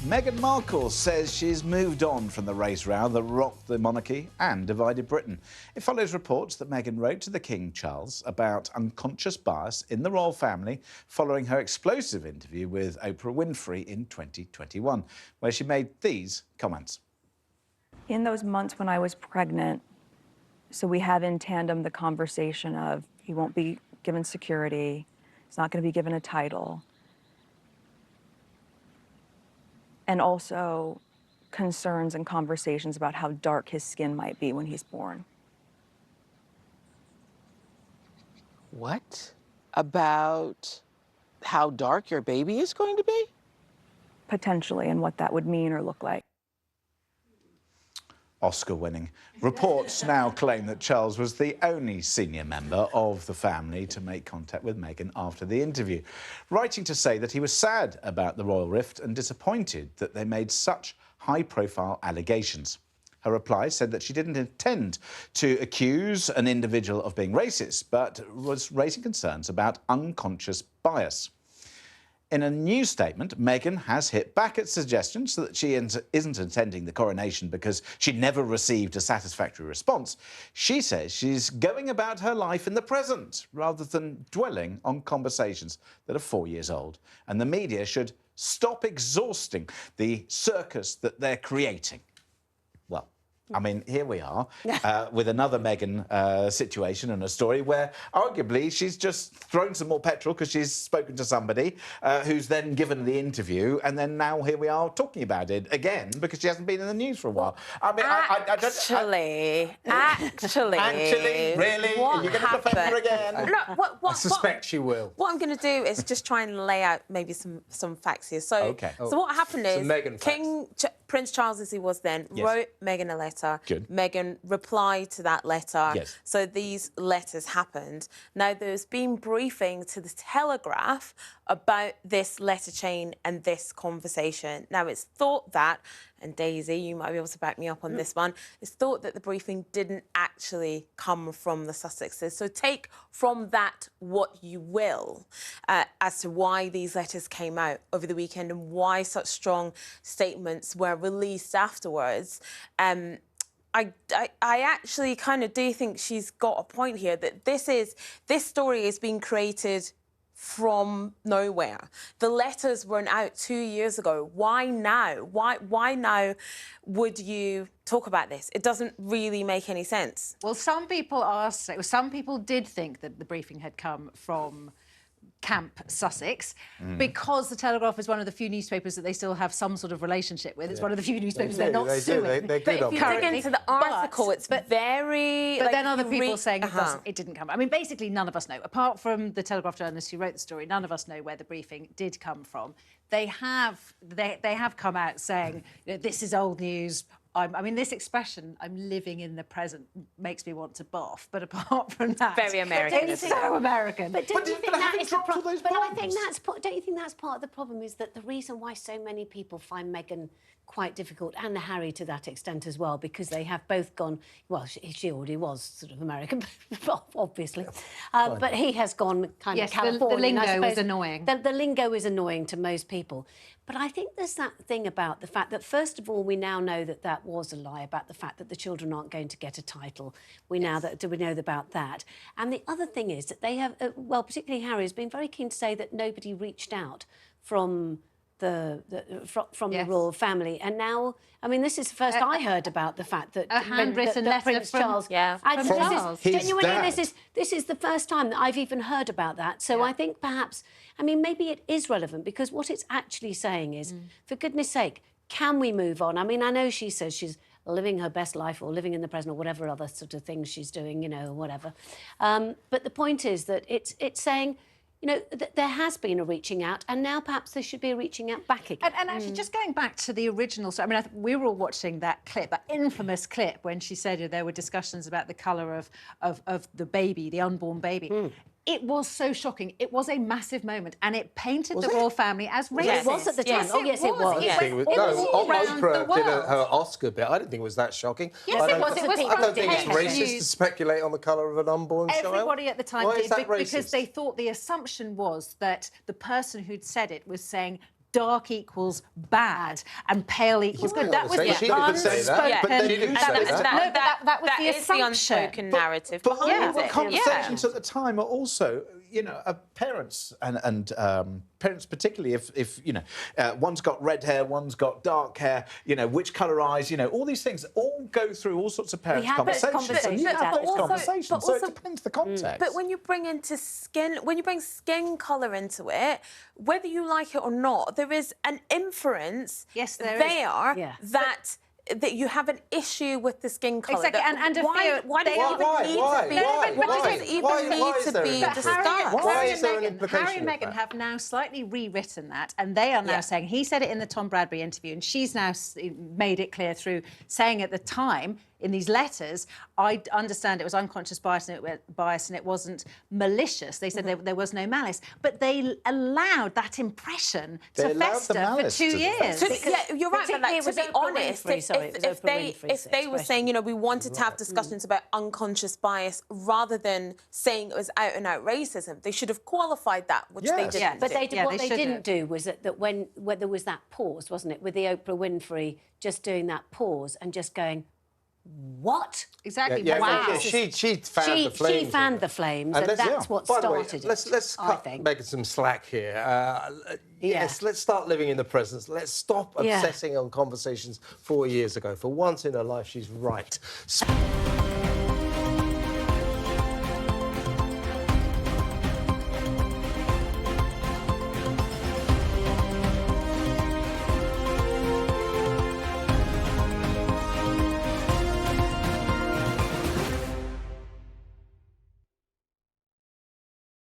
Meghan Markle says she's moved on from the race row that rocked the monarchy and divided Britain. It follows reports that Meghan wrote to the King Charles about unconscious bias in the royal family following her explosive interview with Oprah Winfrey in 2021, where she made these comments. In those months when I was pregnant, so we have in tandem the conversation of he won't be given security, he's not going to be given a title. And also concerns and conversations about how dark his skin might be when he's born. What? About how dark your baby is going to be? Potentially, and what that would mean or look like. Oscar-winning. Reports now claim that Charles was the only senior member of the family to make contact with Meghan after the interview, writing to say that he was sad about the royal rift and disappointed that they made such high-profile allegations. Her reply said that she didn't intend to accuse an individual of being racist, but was raising concerns about unconscious bias. In a new statement, Meghan has hit back at suggestions that she isn't attending the coronation because she never received a satisfactory response. She says she's going about her life in the present rather than dwelling on conversations that are 4 years old. And the media should stop exhausting the circus that they're creating. Well, I mean, here we are with another Meghan situation and a story where arguably she's just thrown some more petrol because she's spoken to somebody who's then given the interview, and then now here we are talking about it again because she hasn't been in the news for a while. I mean, actually, really? Are you going to defend her again? Look, I suspect she will. What I'm going to do is just try and lay out maybe some facts here. So, so what happened is Prince Charles, as he was then, wrote Meghan a letter. Good. Meghan replied to that letter. Yes. So these letters happened. Now, there's been briefing to the Telegraph about this letter chain and this conversation. Now, it's thought that, and Daisy, you might be able to back me up on this one, it's thought that the briefing didn't actually come from the Sussexes. So take from that what you will as to why these letters came out over the weekend and why such strong statements were released afterwards. I actually kind of do think she's got a point here, that this story is being created from nowhere. The letters weren't out 2 years ago. Why now? Why now would you talk about this? It doesn't really make any sense. Well, some people did think that the briefing had come from Camp Sussex because the Telegraph is one of the few newspapers that they still have some sort of relationship with. It's one of the few newspapers they're not suing. But if you dig into the article, it's very... But then other people saying it didn't come. I mean, basically, none of us know. Apart from the Telegraph journalist who wrote the story, none of us know where the briefing did come from. They have come out saying, you know, this is old news. I mean, this expression, I'm living in the present, makes me want to barf. But apart from that... Very American. It's so American. But don't you think that is the problem? But I think don't you think that's part of the problem, is that the reason why so many people find Meghan quite difficult, and Harry to that extent as well, because they have both gone... Well, she already was sort of American, obviously. But he has gone kind of Californian. The lingo is annoying. The lingo is annoying to most people. But I think there's that thing about the fact that, first of all, we now know that that was a lie about the fact that the children aren't going to get a title. We know about that. And the other thing is that they have, well, particularly Harry has been very keen to say that nobody reached out from the royal family, and now, I mean, this is the first I heard about the fact that a handwritten letter Prince Charles. Genuinely, this is the first time that I've even heard about that. So I think perhaps, I mean, maybe it is relevant, because what it's actually saying is, for goodness sake, can we move on? I mean, I know she says she's living her best life or living in the present or whatever other sort of things she's doing, you know, or whatever. But the point is that it's saying, you know, there has been a reaching out, and now perhaps there should be a reaching out back again. And actually, just going back to the original story, I mean, we were all watching that clip, that infamous clip, when she said there were discussions about the colour of the baby, the unborn baby. It was so shocking. It was a massive moment, and it painted the royal family as racist. Yes. It was at the time. Yes, it was. Oprah did her Oscar bit. I didn't think it was that shocking. Yes, it was. I don't think it's racist to speculate on the colour of an unborn child. Everybody at the time Why did, is that because racist? they thought the assumption was that the person who'd said it was saying, dark equals bad and pale equals good. That was the She didn't say that. unspoken. She didn't say that. That was the is the assumption. unspoken narrative But behind the it. conversations at the time are also, you know, parents and parents particularly if you know, one's got red hair, one's got dark hair, you know, which colour eyes, you know, all these things all go through all sorts of parents' have those conversations. And you conversations, have those also- conversations, but so also- it depends the context. But when you bring skin colour into it, whether you like it or not, there is an inference Yes, there is. there Yeah. that you have an issue with the skin colour. Exactly, That- and why does it even need to be discussed? Why is there an Harry implication and of Meghan that? have now slightly rewritten that, and they are now Yeah. saying, he said it in the Tom Bradbury interview, and she's now made it clear through saying at the time, in these letters, I understand it was unconscious bias and it wasn't malicious. They said there was no malice, but they allowed that impression They to allowed the fester for malice 2 to years. So, yeah, you're right, but particularly like, it to was be Oprah honest, Winfrey, sorry, it was if Oprah they Winfrey's were saying, you know, we wanted to have discussions about unconscious bias rather than saying it was out and out racism, they should have qualified that, which they Yes. didn't. Yeah, But do. what they they should didn't have. do was that when there was that pause, wasn't it, with the Oprah Winfrey just doing that pause and just going, what? Exactly. Yeah, Wow. yeah, she fanned the flames. She fanned the flames, And and let's- that's what By the way, started let's it. I cut think. Meghan some slack here. Yes, let's start living in the present. Let's stop Yeah. obsessing on conversations 4 years ago. For once in her life, she's right.